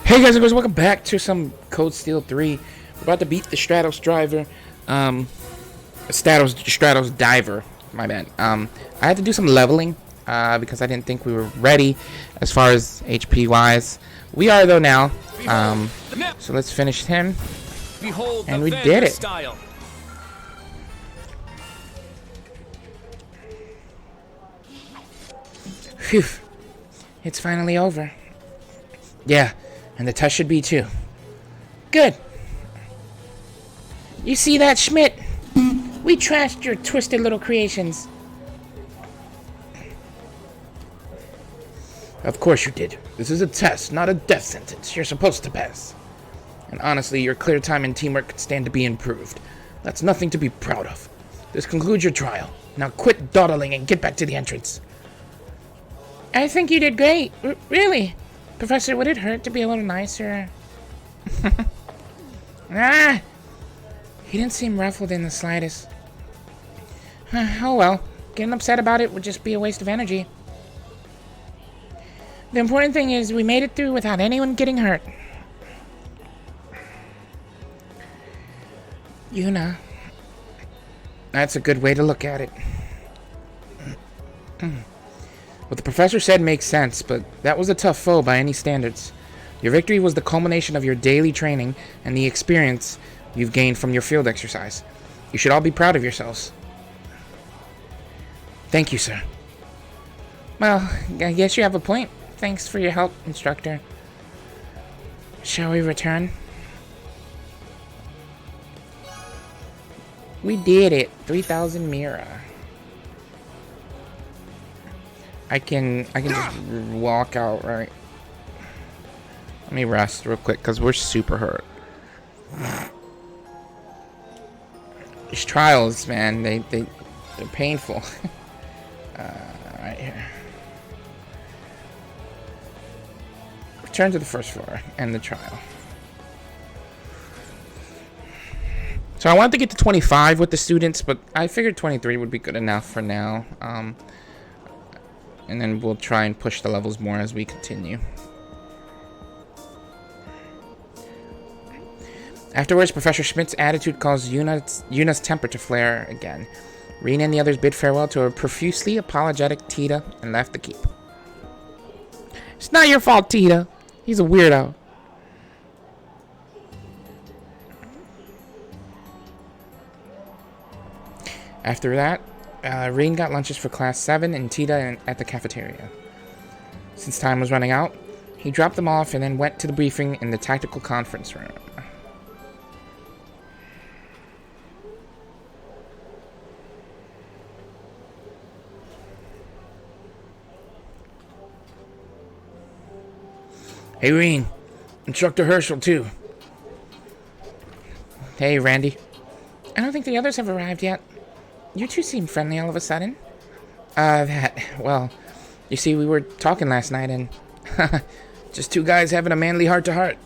Hey guys and girls, welcome back to some Code Steel 3. We're about to beat the Stratos driver. Stratos diver. My bad. I had to do some leveling because I didn't think we were ready as far as HP wise. We are though now. So let's finish him. And we did it. Phew. It's finally over. Yeah. And the test should be too. Good. You see that, Schmidt? We trashed your twisted little creations. Of course you did. This is a test, not a death sentence. You're supposed to pass. And honestly, your clear time and teamwork could stand to be improved. That's nothing to be proud of. This concludes your trial. Now quit dawdling and get back to the entrance. I think you did great. Really? Professor, would it hurt to be a little nicer? Ah! He didn't seem ruffled in the slightest. Oh well, getting upset about it would just be a waste of energy. The important thing is we made it through without anyone getting hurt. Yuna. That's a good way to look at it. What the professor said makes sense, but that was a tough foe by any standards. Your victory was the culmination of your daily training and the experience you've gained from your field exercise. You should all be proud of yourselves. Thank you, sir. Well, I guess you have a point. Thanks for your help, instructor. Shall we return? We did it. 3,000 Mira. I can just walk out, right? Let me rest real quick, because we're super hurt. These trials, man, they're painful. Right here. Return to the first floor, end the trial. So I wanted to get to 25 with the students, but I figured 23 would be good enough for now. And then we'll try and push the levels more as we continue. Afterwards, Professor Schmidt's attitude caused Yuna's temper to flare again. Rena and the others bid farewell to a profusely apologetic Tita and left the keep. It's not your fault, Tita. He's a weirdo. After that, Reen got lunches for Class 7 and Tita at the cafeteria. Since time was running out, he dropped them off and then went to the briefing in the tactical conference room. Hey, Reen. Instructor Herschel, too. Hey, Randy. I don't think the others have arrived yet. You two seem friendly all of a sudden. Well, you see, we were talking last night and just two guys having a manly heart-to-heart.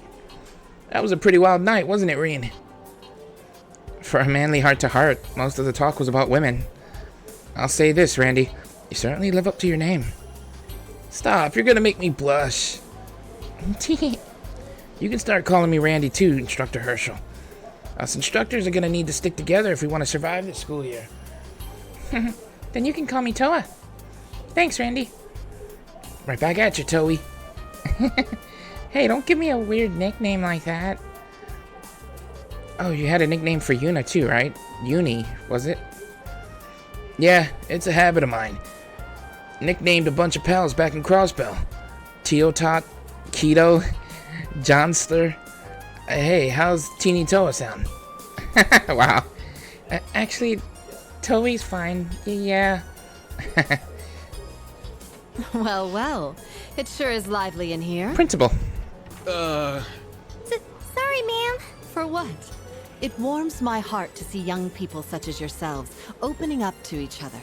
That was a pretty wild night, wasn't it, Reen? For a manly heart-to-heart, most of the talk was about women. I'll say this, Randy. You certainly live up to your name. Stop, you're gonna make me blush. You can start calling me Randy too, Instructor Herschel. Us instructors are gonna need to stick together if we want to survive this school year. Then you can call me Toa. Thanks, Randy. Right back at you, Toei. Hey, don't give me a weird nickname like that. Oh, you had a nickname for Yuna too, right? Uni, was it? Yeah, it's a habit of mine. Nicknamed a bunch of pals back in Crossbell. Teotot, Keto, Johnster. Hey, how's Teeny Toa sound? Wow. Actually, Toei's fine. Yeah. Well, well. It sure is lively in here. Principal. Sorry, ma'am. For what? It warms my heart to see young people such as yourselves opening up to each other.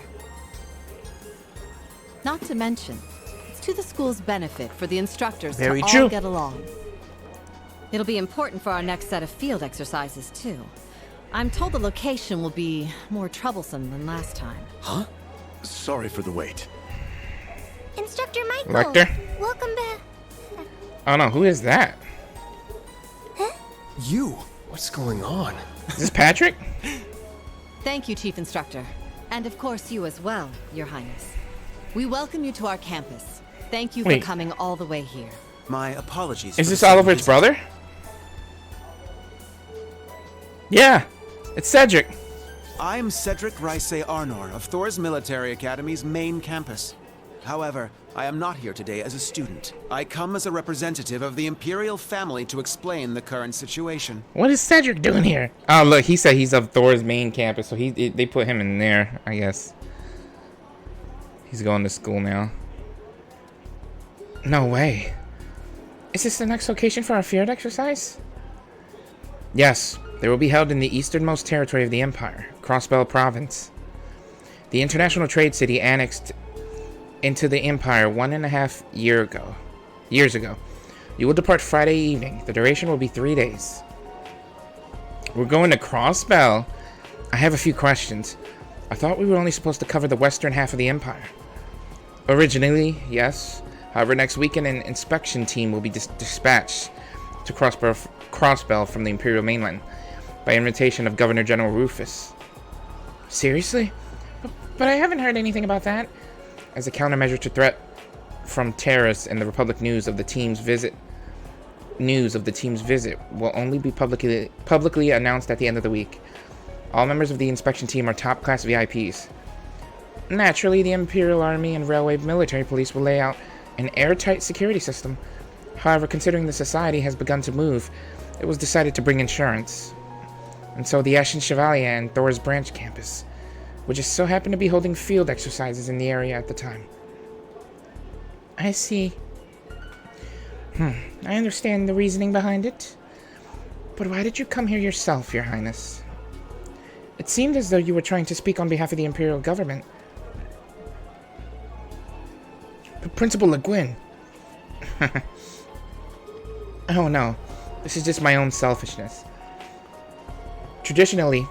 Not to mention, it's to the school's benefit for the instructors Very to true. all get along. It'll be important for our next set of field exercises, too. I'm told the location will be more troublesome than last time. Huh? Sorry for the wait. Instructor Michael. Lecter? Welcome back. Oh no, who is that? You? What's going on? Is this Patrick? Thank you, Chief Instructor. And of course you as well, Your Highness. We welcome you to our campus. Thank you for Wait. coming all the way here. My apologies. Is for this the sudden Oliver's visit. brother? Yeah, it's Cedric. I'm Cedric Raise Arnor of Thor's Military Academy's main campus. However, I am not here today as a student. I come as a representative of the Imperial family to explain the current situation. What is Cedric doing here? Oh, look, he said he's of Thor's main campus, so they put him in there, I guess. He's going to school now. No way. Is this the next location for our field exercise? Yes, they will be held in the easternmost territory of the Empire, Crossbell Province. The international trade city annexed into the Empire 1.5 years ago. You will depart Friday evening. The duration will be 3 days. We're going to Crossbell. I have a few questions. I thought we were only supposed to cover the western half of the Empire. Originally, yes. However, next weekend an inspection team will be dispatched to Crossbell from the Imperial mainland by invitation of Governor General Rufus. Seriously? But I haven't heard anything about that. As a countermeasure to threat from terrorists, and the Republic news of the team's visit will only be publicly announced at the end of the week. All members of the inspection team are top-class VIPs. Naturally, the Imperial Army and Railway Military Police will lay out an airtight security system. However, considering the society has begun to move, it was decided to bring insurance. And so the Ashen Chevalier and Thor's branch campus, which just so happened to be holding field exercises in the area at the time. I see. I understand the reasoning behind it. But why did you come here yourself, Your Highness? It seemed as though you were trying to speak on behalf of the Imperial government. But Principal Le Guin. Oh no, this is just my own selfishness. Traditionally,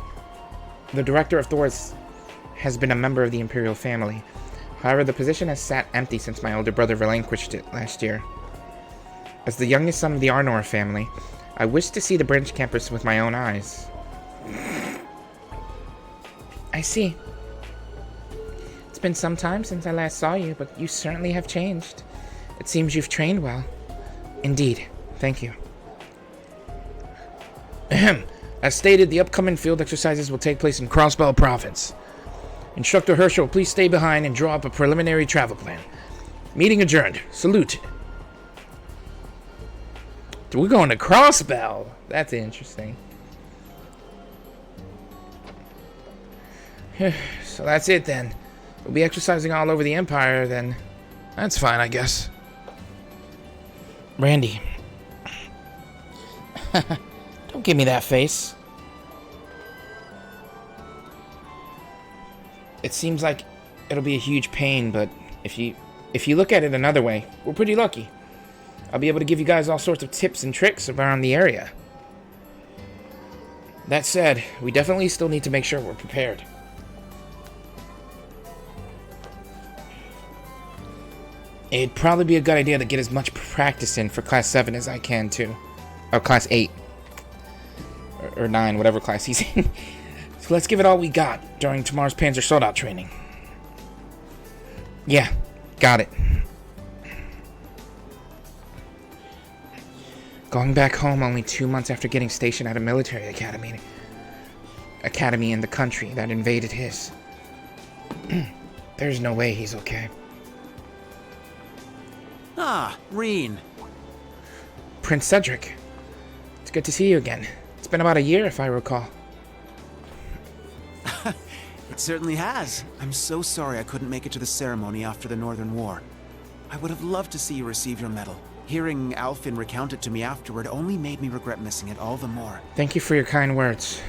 the director of Thor's has been a member of the Imperial family. However, the position has sat empty since my older brother relinquished it last year. As the youngest son of the Arnor family, I wish to see the branch campus with my own eyes. I see. It's been some time since I last saw you, but you certainly have changed. It seems you've trained well. Indeed. Thank you. Ahem. As stated, the upcoming field exercises will take place in Crossbell Province. Instructor Herschel, please stay behind and draw up a preliminary travel plan. Meeting adjourned. Salute. We're going to Crossbell. That's interesting. So that's it then. We'll be exercising all over the Empire then. That's fine, I guess. Randy. Don't give me that face. It seems like it'll be a huge pain, but if you look at it another way, we're pretty lucky. I'll be able to give you guys all sorts of tips and tricks around the area. That said, we definitely still need to make sure we're prepared. It'd probably be a good idea to get as much practice in for Class 7 as I can, too. Or Class 8. Or 9, whatever class he's in. So let's give it all we got during tomorrow's Panzer Soldat training. Yeah, got it. Going back home only 2 months after getting stationed at a military academy in the country that invaded his. There's no way he's okay. Ah, Reen. Prince Cedric. It's good to see you again. It's been about a year, if I recall. It certainly has. I'm so sorry I couldn't make it to the ceremony after the Northern War. I would have loved to see you receive your medal. Hearing Alfin recount it to me afterward only made me regret missing it all the more. Thank you for your kind words.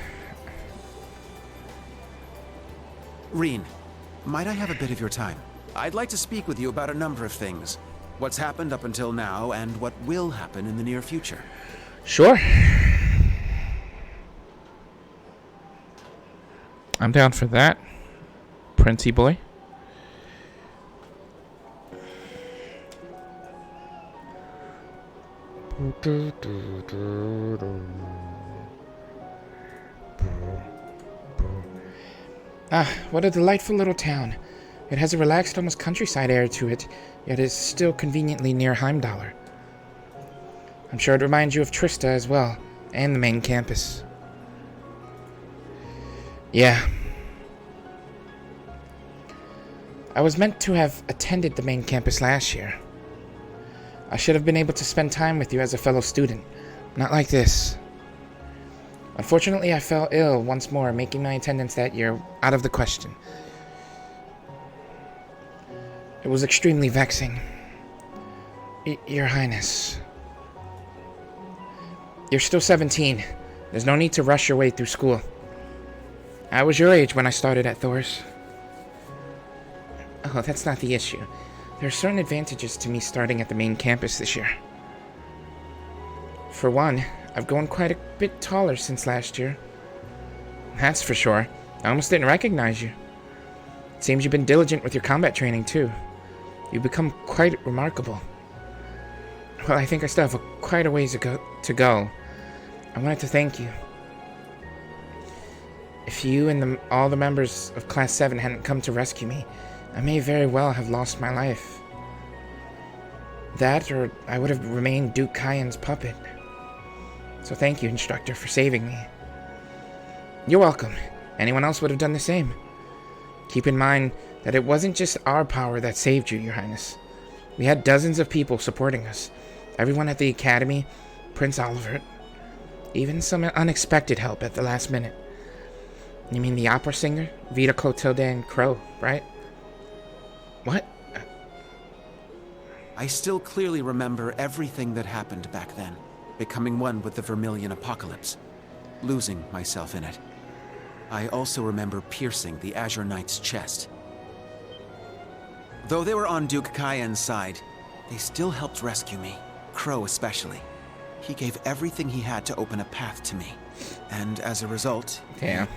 Reen, might I have a bit of your time? I'd like to speak with you about a number of things. What's happened up until now, and what will happen in the near future. Sure. I'm down for that, Princey boy. Ah, what a delightful little town. It has a relaxed, almost countryside air to it, yet is still conveniently near Heimdallr. I'm sure it reminds you of Trista as well, and the main campus. Yeah. I was meant to have attended the main campus last year. I should have been able to spend time with you as a fellow student. Not like this. Unfortunately, I fell ill once more, making my attendance that year out of the question. It was extremely vexing. Your Highness. You're still 17. There's no need to rush your way through school. I was your age when I started at Thor's. Oh, that's not the issue. There are certain advantages to me starting at the main campus this year. For one, I've grown quite a bit taller since last year. That's for sure. I almost didn't recognize you. It seems you've been diligent with your combat training, too. You've become quite remarkable. Well, I think I still have quite a ways to go. I wanted to thank you. If you and all the members of Class 7 hadn't come to rescue me, I may very well have lost my life. That, or I would have remained Duke Kyan's puppet. So thank you, Instructor, for saving me. You're welcome. Anyone else would have done the same. Keep in mind that it wasn't just our power that saved you, Your Highness. We had dozens of people supporting us. Everyone at the Academy, Prince Olivert, even some unexpected help at the last minute. You mean the opera singer, Vita Clotilde and Crow, right? What? I still clearly remember everything that happened back then, becoming one with the Vermilion Apocalypse, losing myself in it. I also remember piercing the Azure Knight's chest. Though they were on Duke Kyan's side, they still helped rescue me, Crow especially. He gave everything he had to open a path to me, and as a result, Damn.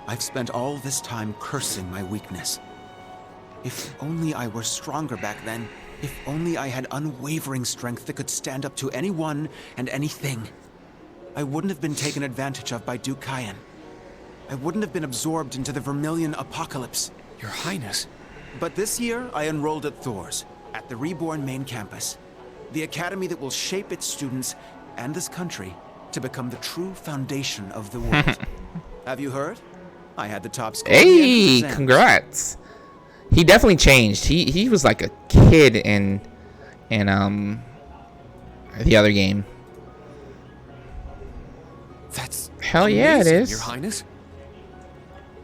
I've spent all this time cursing my weakness. If only I were stronger back then. If only I had unwavering strength that could stand up to anyone and anything. I wouldn't have been taken advantage of by Duke Kyan. I wouldn't have been absorbed into the Vermilion Apocalypse. Your Highness. But this year, I enrolled at Thor's, at the reborn main campus. The academy that will shape its students and this country to become the true foundation of the world. Have you heard? I had the top score. Hey, congrats. He definitely changed. He was like a kid in the other game. That's hell yeah, amazing, it is. Your Highness.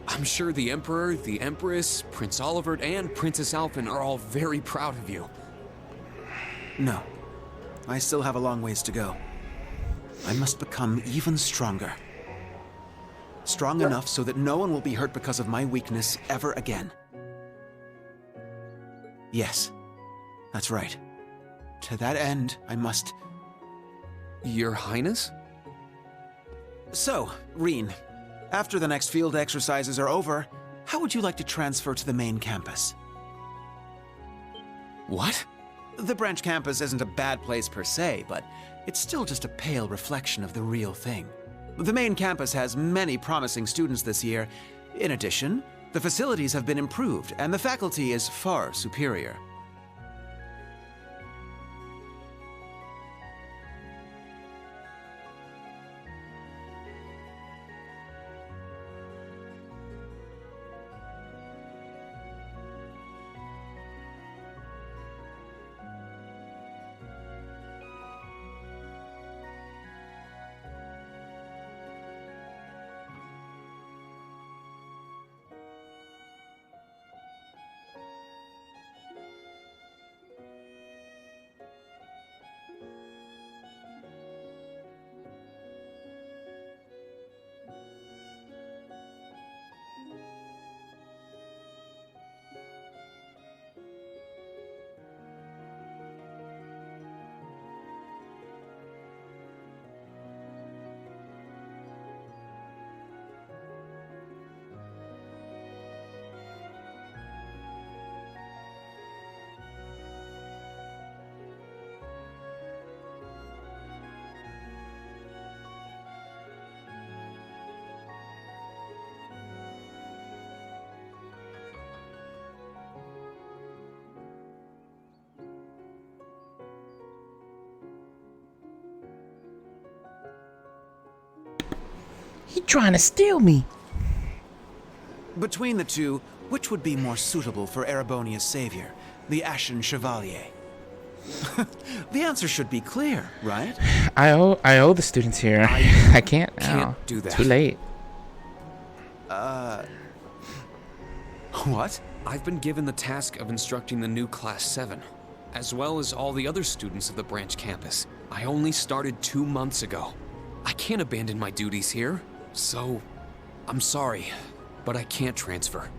I'm sure the Emperor, the Empress, Prince Olivert, and Princess Alphen are all very proud of you. No. I still have a long ways to go. I must become even stronger. Strong enough so that no one will be hurt because of my weakness ever again. Yes, that's right. To that end, I must... Your Highness? So, Reen, after the next field exercises are over, how would you like to transfer to the main campus? What? The branch campus isn't a bad place per se, but it's still just a pale reflection of the real thing. The main campus has many promising students this year. In addition, the facilities have been improved, and the faculty is far superior. He trying to steal me. Between the two, which would be more suitable for Erebonia's savior, the Ashen Chevalier? The answer should be clear, right? I owe the students here. I can't now. Can't do that. Too late. What? I've been given the task of instructing the new Class 7, as well as all the other students of the branch campus. I only started 2 months ago. I can't abandon my duties here, so I'm sorry, but I can't transfer.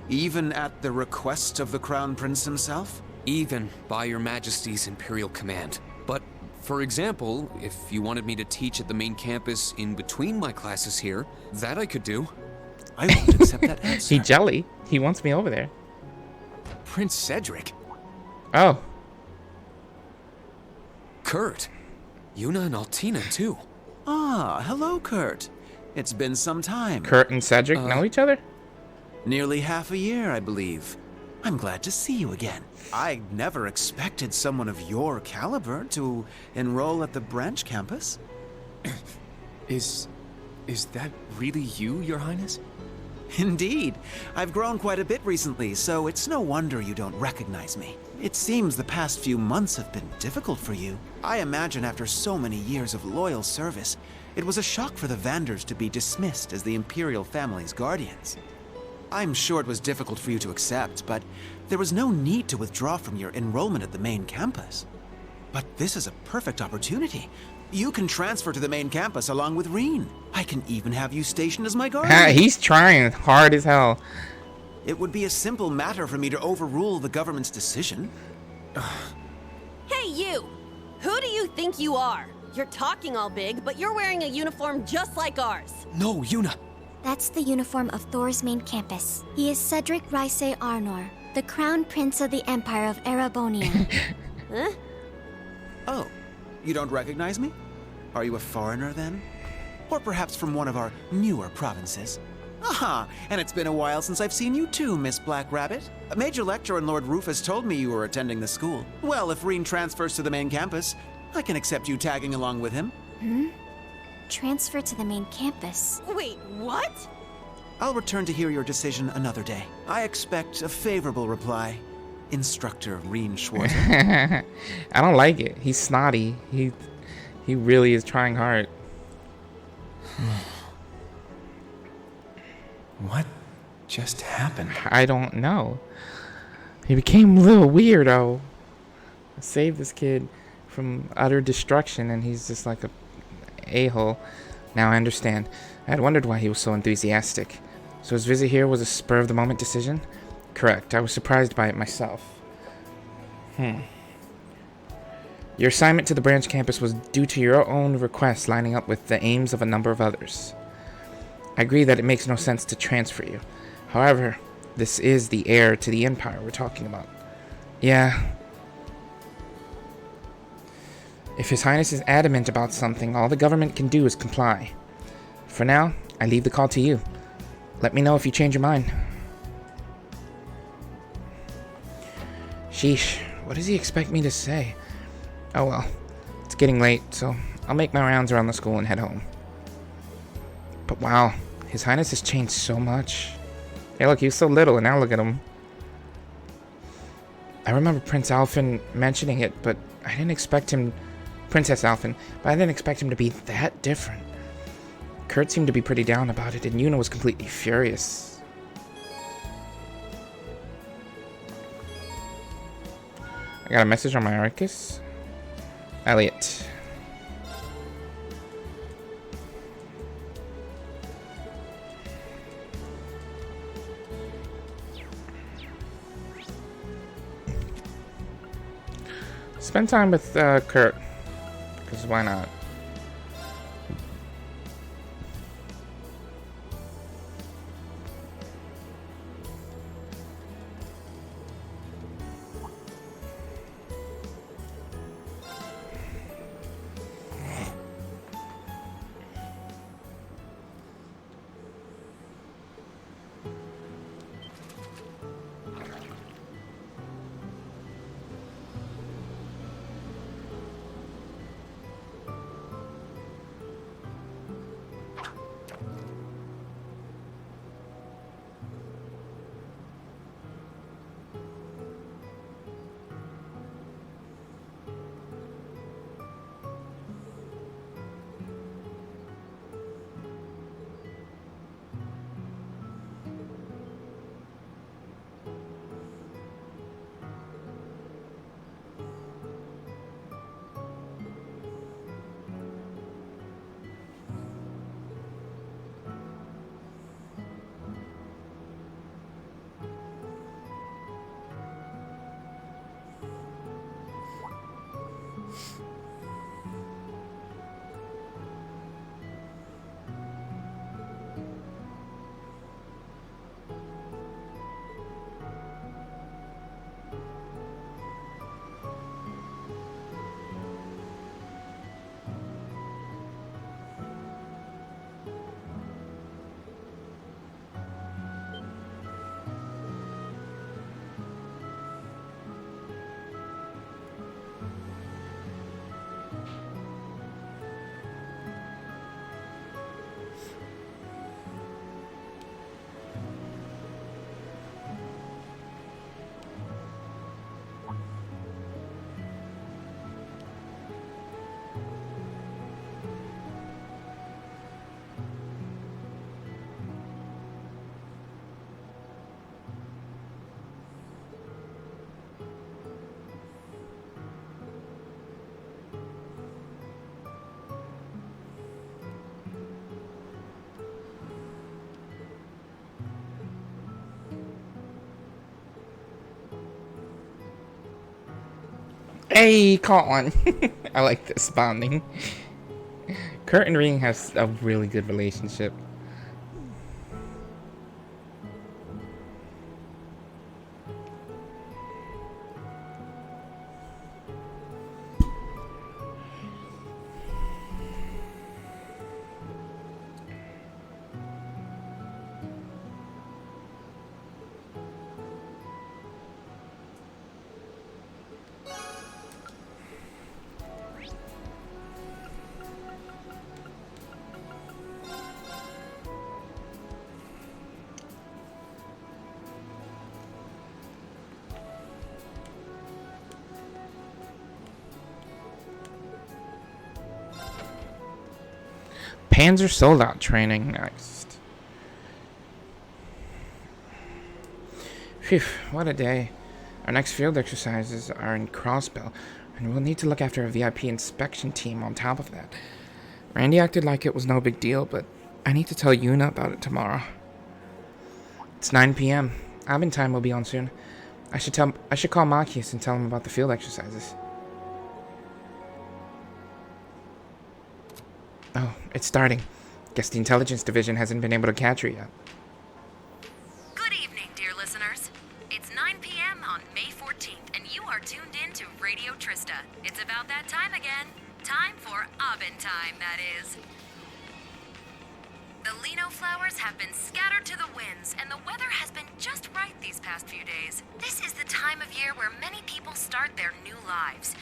Even at the request of the Crown Prince himself? Even by Your Majesty's Imperial Command. But, for example, if you wanted me to teach at the main campus in between my classes here, that I could do. I won't accept that answer. He jelly. He wants me over there. Prince Cedric, Oh. Kurt, Yuna and Altina too. Ah, hello, Kurt. It's been some time. Kurt and Cedric know each other? Nearly half a year, I believe. I'm glad to see you again. I never expected someone of your caliber to enroll at the branch campus. Is that really you, Your Highness? Indeed. I've grown quite a bit recently, so it's no wonder you don't recognize me. It seems the past few months have been difficult for you. I imagine after so many years of loyal service, it was a shock for the Vanders to be dismissed as the Imperial family's guardians. I'm sure it was difficult for you to accept, but there was no need to withdraw from your enrollment at the main campus. But this is a perfect opportunity. You can transfer to the main campus along with Reen. I can even have you stationed as my guardian. He's trying hard as hell. It would be a simple matter for me to overrule the government's decision. Hey, you! Who do you think you are? You're talking all big, but you're wearing a uniform just like ours. No, Yuna. That's the uniform of Thor's main campus. He is Cedric Raise Arnor, the Crown Prince of the Empire of Erebonia. Huh? Oh, you don't recognize me? Are you a foreigner then? Or perhaps from one of our newer provinces? Aha, and it's been a while since I've seen you too, Miss Black Rabbit. Major Lector and Lord Rufus told me you were attending the school. Well, if Reen transfers to the main campus, I can accept you tagging along with him. Transfer to the main campus. Wait, what? I'll return to hear your decision another day. I expect a favorable reply. Instructor Reen Schwarzer. I don't like it. He's snotty. He really is trying hard. What just happened? I don't know. He became a little weirdo. I saved this kid from utter destruction, and he's just like a-hole. Now I understand. I had wondered why he was so enthusiastic. So his visit here was a spur-of-the-moment decision? Correct. I was surprised by it myself. Your assignment to the branch campus was due to your own request lining up with the aims of a number of others. I agree that it makes no sense to transfer you. However, this is the heir to the Empire we're talking about. Yeah. If His Highness is adamant about something, all the government can do is comply. For now, I leave the call to you. Let me know if you change your mind. Sheesh, what does he expect me to say? Oh well, it's getting late, so I'll make my rounds around the school and head home. But wow, His Highness has changed so much. Hey look, he was so little and now look at him. I remember Prince Alphen mentioning it, but I didn't expect him... Princess Alphen, but I didn't expect him to be that different. Kurt seemed to be pretty down about it, and Yuna was completely furious. I got a message on my Arcus. Elliot. Spend time with Kurt, because why not? Hey, caught one. I like this bonding. Kurt and Ring has a really good relationship. Panzer sold-out training next. Phew, what a day. Our next field exercises are in Crossbell, and we'll need to look after a VIP inspection team on top of that. Randy acted like it was no big deal, but I need to tell Yuna about it tomorrow. It's 9 p.m. Admin time will be on soon. I should call Machias and tell him about the field exercises. Oh, it's starting. Guess the intelligence division hasn't been able to catch her yet. Good evening, dear listeners. It's 9 p.m. on May 14th, and you are tuned in to Radio Trista. It's about that time again. Time for Abend time, that is. The lino flowers have been scattered to the winds, and the weather has been just right these past few days. This is the time of year where many people start their new lives.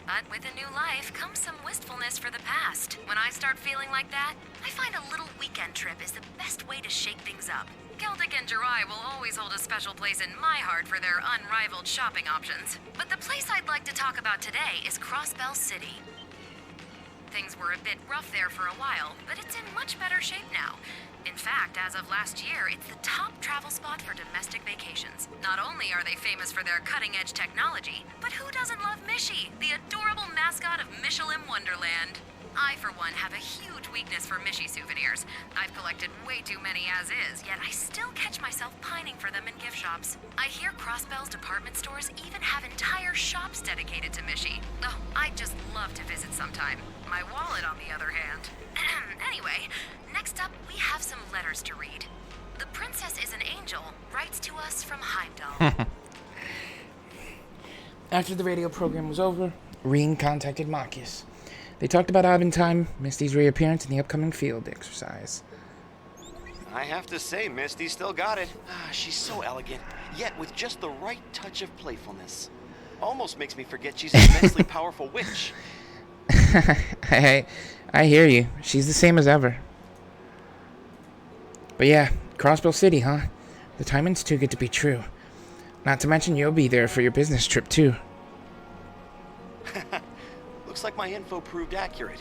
But with a new life comes some wistfulness for the past. When I start feeling like that, I find a little weekend trip is the best way to shake things up. Celtic and Jirai will always hold a special place in my heart for their unrivaled shopping options. But the place I'd like to talk about today is Crossbell City. Things were a bit rough there for a while, but it's in much better shape now. In fact, as of last year, it's the top travel spot for domestic vacations. Not only are they famous for their cutting-edge technology, but who doesn't love Mishy, the adorable mascot of Michelin Wonderland? I, for one, have a huge weakness for Mishy souvenirs. I've collected way too many as is, yet I still catch myself pining for them in gift shops. I hear Crossbell's department stores even have entire shops dedicated to Mishy. Oh, I'd just love to visit sometime. My wallet, on the other hand. Anyway, next up, we have some letters to read. The Princess is an Angel writes to us from Heimdall. After the radio program was over, Reen contacted Machias. They talked about Abend time, Misty's reappearance, and the upcoming field exercise. I have to say, Misty still got it. She's so elegant, yet with just the right touch of playfulness. Almost makes me forget she's an immensely powerful witch. I hear you. She's the same as ever. But yeah, Crossbell City, huh? The timing's too good to be true. Not to mention you'll be there for your business trip, too. Looks like my info proved accurate.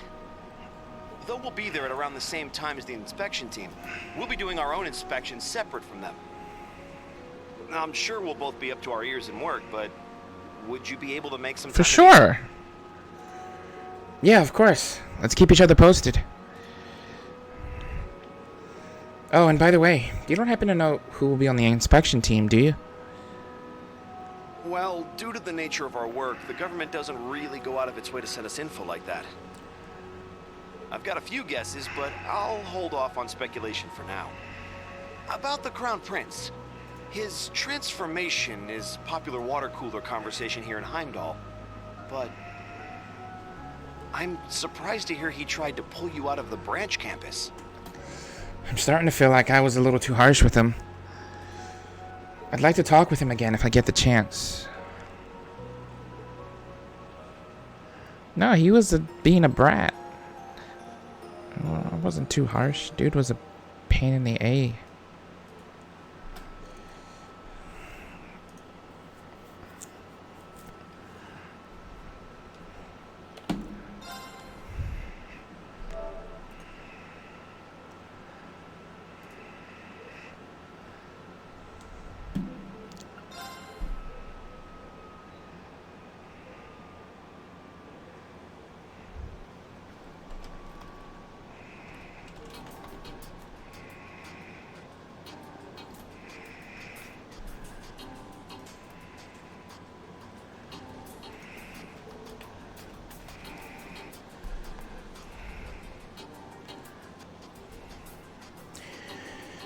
Though we'll be there at around the same time as the inspection team, we'll be doing our own inspections separate from them. I'm sure we'll both be up to our ears in work, but would you be able to make some time? For sure. Yeah, of course. Let's keep each other posted. Oh, and by the way, you don't happen to know who will be on the inspection team, do you? Well, due to the nature of our work, the government doesn't really go out of its way to send us info like that. I've got a few guesses, but I'll hold off on speculation for now. About the Crown Prince. His transformation is popular water cooler conversation here in Heimdall. But I'm surprised to hear he tried to pull you out of the branch campus. I'm starting to feel like I was a little too harsh with him. I'd like to talk with him again if I get the chance. No, he was being a brat. Well, I wasn't too harsh. Dude was a pain in the A.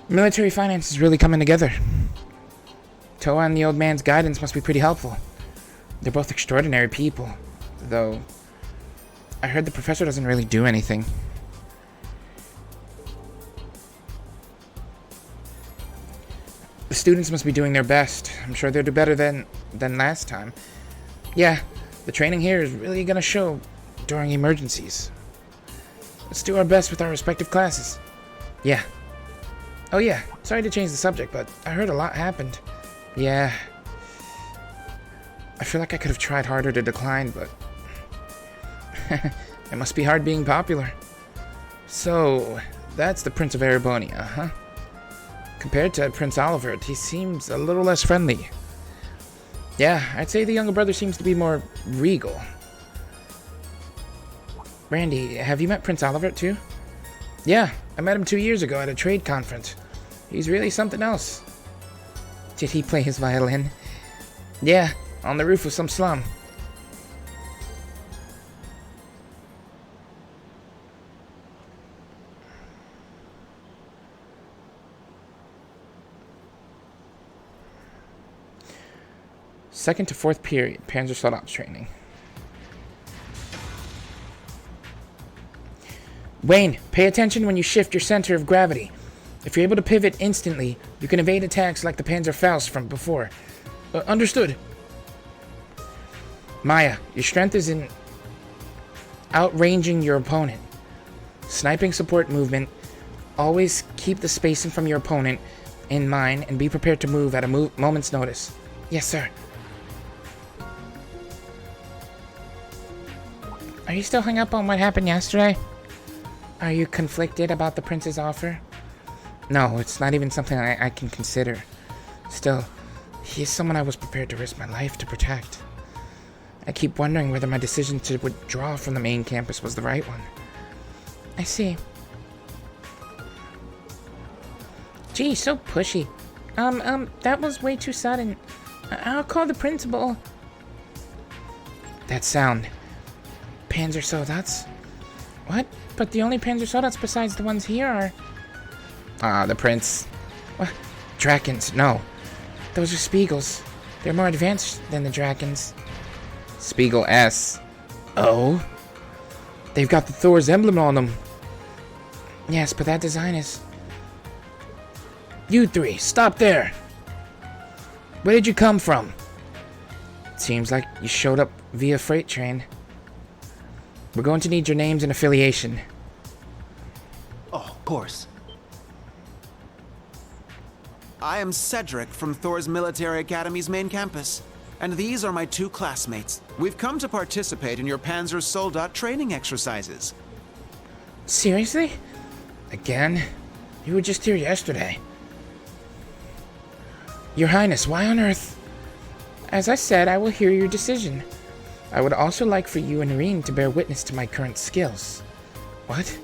Military finance is really coming together. Toa and the old man's guidance must be pretty helpful. They're both extraordinary people, though I heard the professor doesn't really do anything. The students must be doing their best. I'm sure they'll do better than last time. Yeah, the training here is really gonna show during emergencies. Let's do our best with our respective classes. Yeah. Oh yeah, sorry to change the subject, but I heard a lot happened. Yeah. I feel like I could have tried harder to decline, but it must be hard being popular. So, that's the Prince of Erebonia, huh? Compared to Prince Oliver, he seems a little less friendly. Yeah, I'd say the younger brother seems to be more regal. Randy, have you met Prince Oliver too? Yeah, I met him 2 years ago at a trade conference. He's really something else. Did he play his violin? Yeah, on the roof of some slum. Second to fourth period, Panzersoldat's training. Wayne, pay attention when you shift your center of gravity. If you're able to pivot instantly, you can evade attacks like the Panzerfaust from before. Understood. Maya, your strength is in outranging your opponent. Sniping support movement. Always keep the spacing from your opponent in mind and be prepared to move at a moment's notice. Yes, sir. Are you still hung up on what happened yesterday? Are you conflicted about the prince's offer? No, it's not even something I can consider. Still, he is someone I was prepared to risk my life to protect. I keep wondering whether my decision to withdraw from the main campus was the right one. I see. Gee, so pushy. That was way too sudden. I'll call the principal. That sound. Panzersoldat's? What? But the only Panzersoldat's besides the ones here are... the prince. What? Drakens, no. Those are Spiegels. They're more advanced than the Drakens. Spiegel S. Oh? They've got the Thor's emblem on them. Yes, but that design is... You three, stop there! Where did you come from? It seems like you showed up via freight train. We're going to need your names and affiliation. Oh, of course. I am Cedric from Thor's Military Academy's main campus, and these are my 2 classmates. We've come to participate in your Panzersoldat training exercises. Seriously? Again? You were just here yesterday. Your Highness, why on earth? As I said, I will hear your decision. I would also like for you and Irene to bear witness to my current skills. What?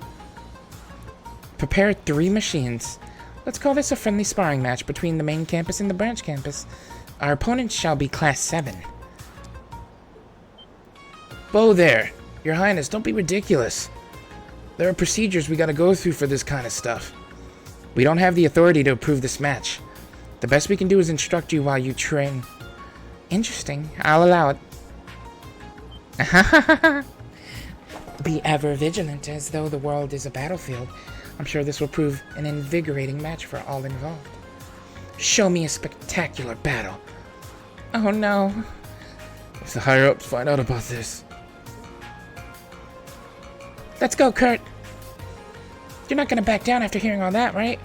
Prepare 3 machines. Let's call this a friendly sparring match between the main campus and the branch campus. Our opponents shall be Class 7. Whoa there! Your Highness, don't be ridiculous. There are procedures we gotta go through for this kind of stuff. We don't have the authority to approve this match. The best we can do is instruct you while you train. Interesting. I'll allow it. Be ever vigilant, as though the world is a battlefield. I'm sure this will prove an invigorating match for all involved. Show me a spectacular battle. Oh no. If the higher-ups find out about this. Let's go, Kurt. You're not gonna back down after hearing all that, right?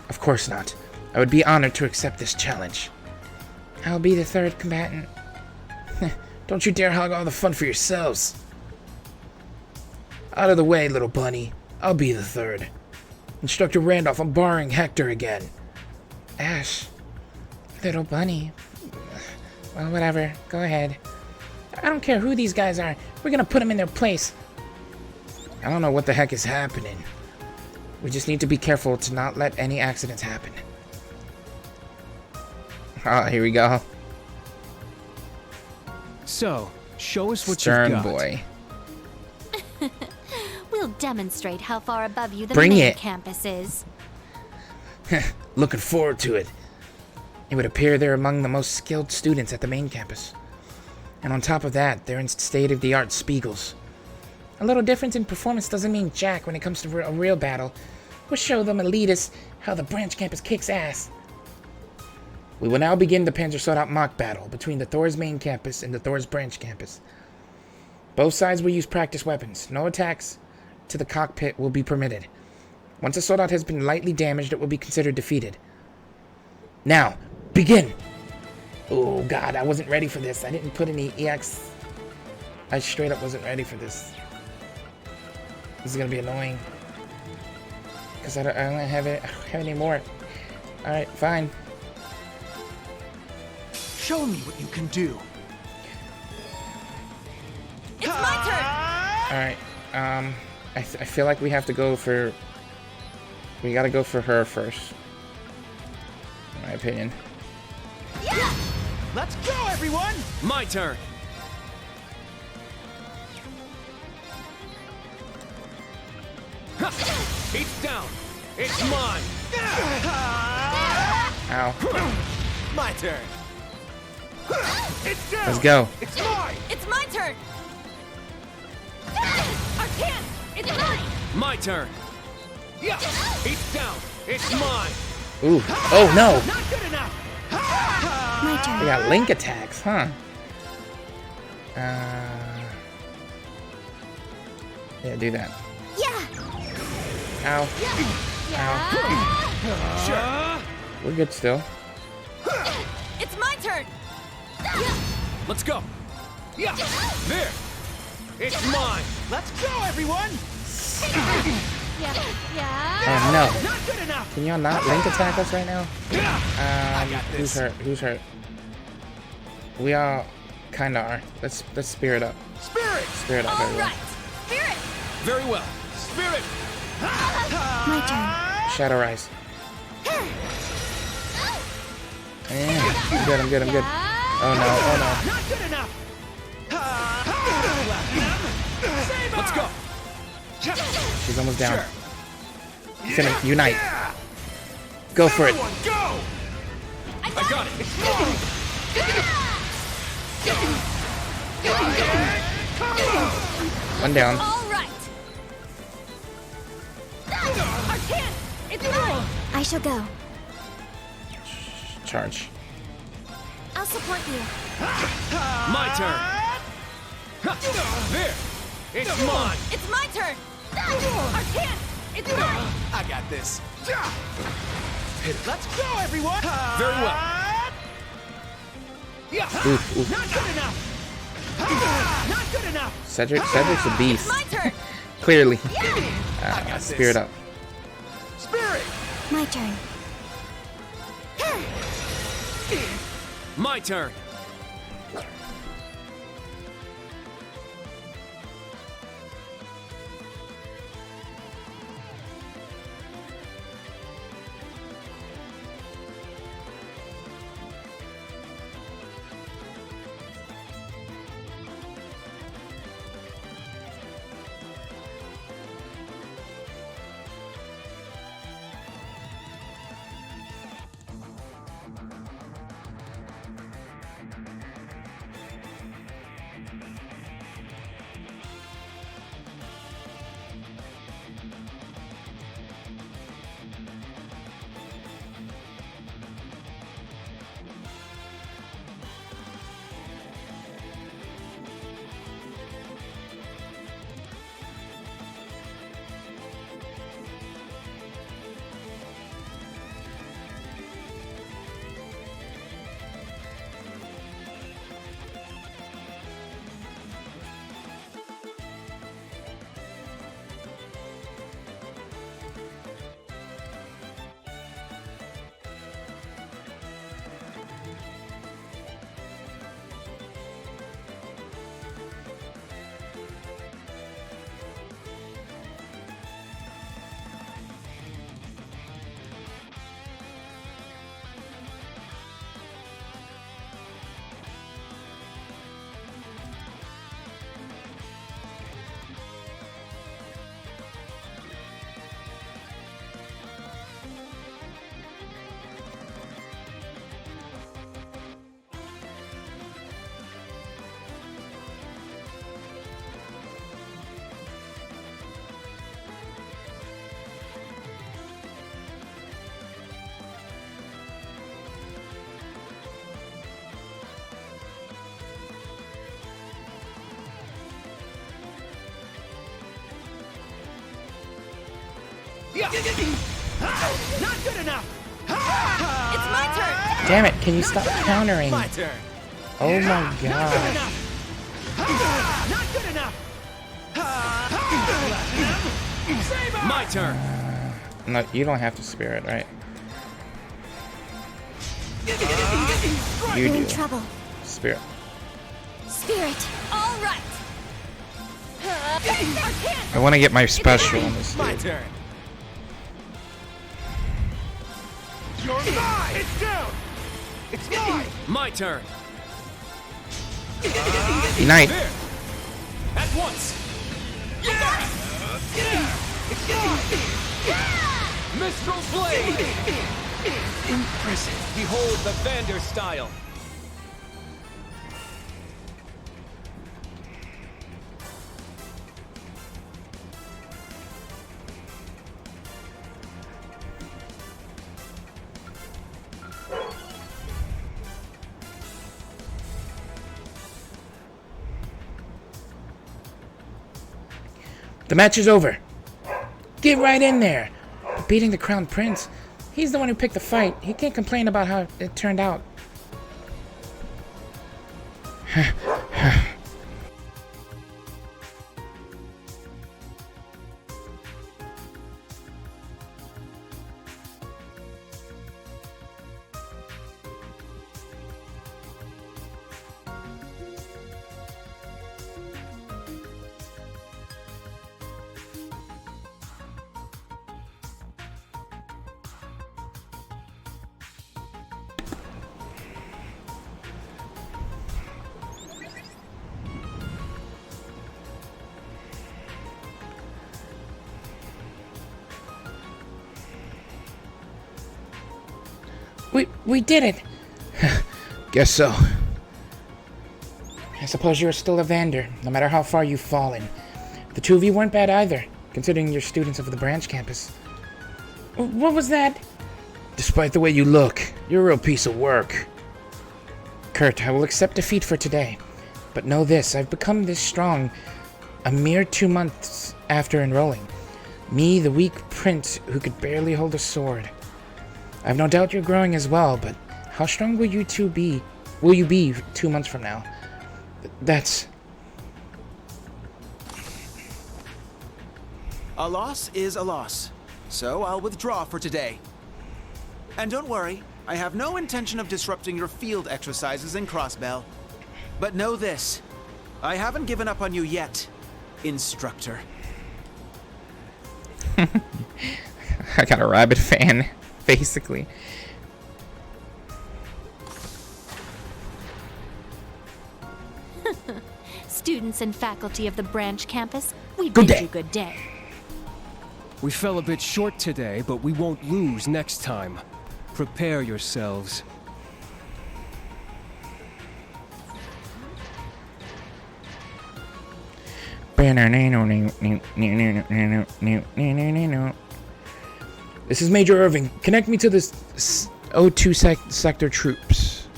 Of course not. I would be honored to accept this challenge. I'll be the 3rd combatant. Don't you dare hog all the fun for yourselves. Out of the way, little bunny. I'll be the 3rd. Instructor Randolph, I'm barring Hector again. Ash. Little bunny. Well, whatever. Go ahead. I don't care who these guys are. We're gonna put them in their place. I don't know what the heck is happening. We just need to be careful to not let any accidents happen. Ah, here we go. So, show us what Stern you've got. boy. We'll demonstrate how far above you the Bring main it. campus is. Looking forward to it. It would appear they're among the most skilled students at the main campus. And on top of that, they're in state-of-the-art Spiegels. A little difference in performance doesn't mean jack when it comes to a real battle. We'll show them elitists how the branch campus kicks ass. We will now begin the Panzer Soldat mock battle between the Thor's main campus and the Thor's branch campus. Both sides will use practice weapons. No attacks to the cockpit will be permitted. Once a Soldat has been lightly damaged, it will be considered defeated. Now, begin! Oh god, I wasn't ready for this. I didn't put any EX. I straight up wasn't ready for this. This is gonna be annoying. Because I don't have any more. Alright, fine. Show me what you can do. It's my turn! Alright, I feel like we have to go for... We gotta go for her first. In my opinion. Yeah! Let's go, everyone! My turn. It's down. It's mine. Ow. My turn. It's down. Let's go. It's mine. It's my turn! Arcan! It's mine! My turn. Yeah. It's down. It's mine. Ooh. Oh no! Not good enough. My turn. We got link attacks, huh? Yeah, do that. Yeah. Ow. Ow. Sure. We're good still. It's my turn! Let's go. Yeah. There. It's mine. Let's go, everyone. Oh no. Not good enough. Can y'all not link attack us right now? Who's this. hurt? Who's hurt? We all kinda are. Let's spirit up. Spirit. Spirit up, everyone. Alright! Spirit! Very well. Spirit. My turn. Shadow Rise. I'm good, I'm good, I'm good. Oh no, oh no. Not good enough. Let's go. She's almost down. Finish. Unite. Go for it. Go. I got it. One down. Alright! Arcan! It's mine! I shall go. Charge. I'll support you. My turn. There. It's mine. It's my turn! Arcan! It's mine! I got this. Let's go, everyone. Very well. Yeah. Oof, oof. Not good enough. Not good enough. Cedric's a beast. My turn! Clearly. I got this. Spirit up. Spirit. My turn. My turn. Not good enough! It's my turn! Damn it, can you stop countering? My turn. Oh my Not good god. enough! Not good enough! My turn. No, you don't have to spirit, right? You You're in do. trouble. Spirit. Spirit. All right! I want to get my special on this My dude. turn. You're mine! It's down! It's mine! My turn. Unite. There! At once! It's mine! Mistral Blade! Impressive. Behold the Vander style. The match is over. Get right in there. Beating the Crown Prince. He's the one who picked the fight. He can't complain about how it turned out. We did it. Guess so. I suppose you're still a Vander, no matter how far you've fallen. The two of you weren't bad either, considering you're students of the branch campus. What was that? Despite the way you look, you're a real piece of work. Kurt, I will accept defeat for today. But know this, I've become this strong a mere 2 months after enrolling. Me, the weak prince who could barely hold a sword. I've no doubt you're growing as well, but how strong will you two be? Will you be 2 months from now? That's... A loss is a loss, so I'll withdraw for today. And don't worry, I have no intention of disrupting your field exercises in Crossbell. But know this, I haven't given up on you yet, instructor. I got a rabbit fan, basically. Students and faculty of the branch campus, we Good bid day. you good day. We fell a bit short today, but we won't lose next time. Prepare yourselves. This is Major Irving. Connect me to the O2 sector troops.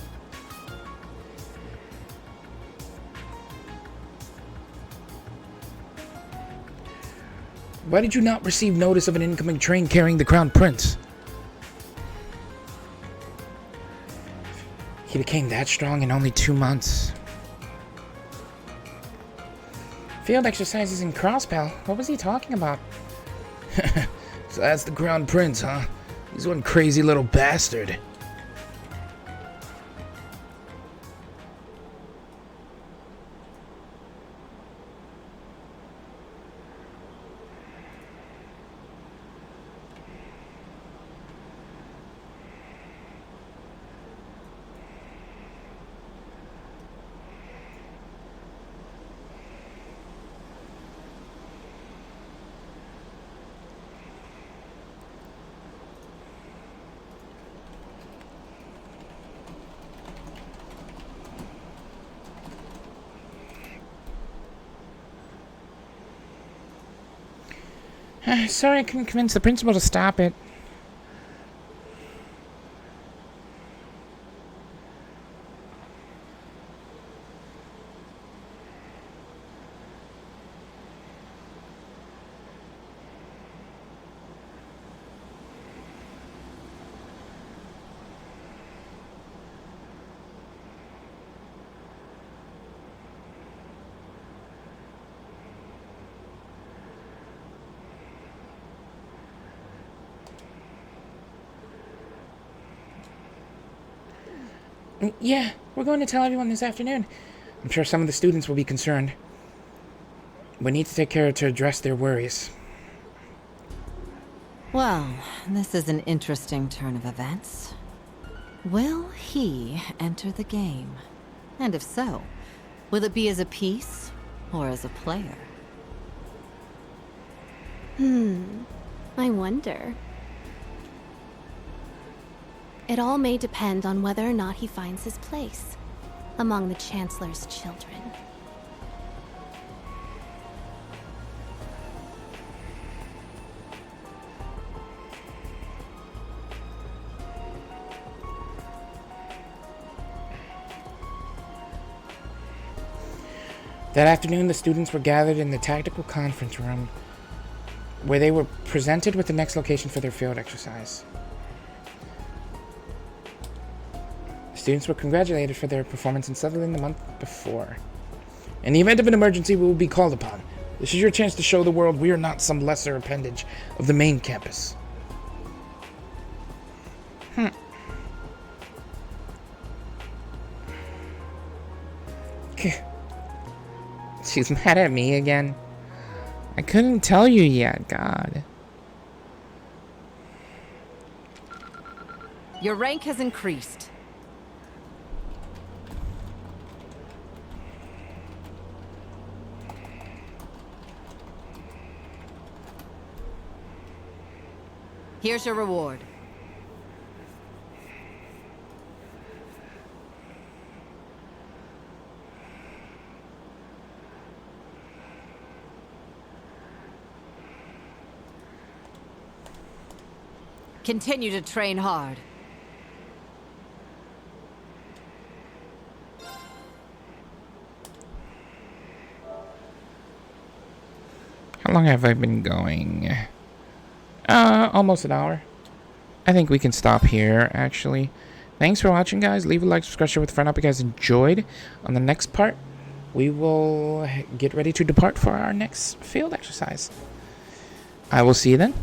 Why did you not receive notice of an incoming train carrying the Crown Prince? He became that strong in only 2 months. Field exercises in Crossbell? What was he talking about? So that's the Crown Prince, huh? He's one crazy little bastard. Sorry I couldn't convince the principal to stop it. Yeah, we're going to tell everyone this afternoon. I'm sure some of the students will be concerned. We need to take care to address their worries. Well, this is an interesting turn of events. Will he enter the game? And if so, will it be as a piece or as a player? I wonder. It all may depend on whether or not he finds his place among the Chancellor's children. That afternoon, the students were gathered in the tactical conference room, where they were presented with the next location for their field exercise. The students were congratulated for their performance in Sutherland the month before. In the event of an emergency, we will be called upon. This is your chance to show the world we are not some lesser appendage of the main campus. She's mad at me again. I couldn't tell you yet, God. Your rank has increased. Here's your reward. Continue to train hard. How long have I been going? Almost an hour. I think we can stop here, actually. Thanks for watching, guys. Leave a like, subscribe, share with a friend. I hope you guys enjoyed. On the next part, we will get ready to depart for our next field exercise. I will see you then.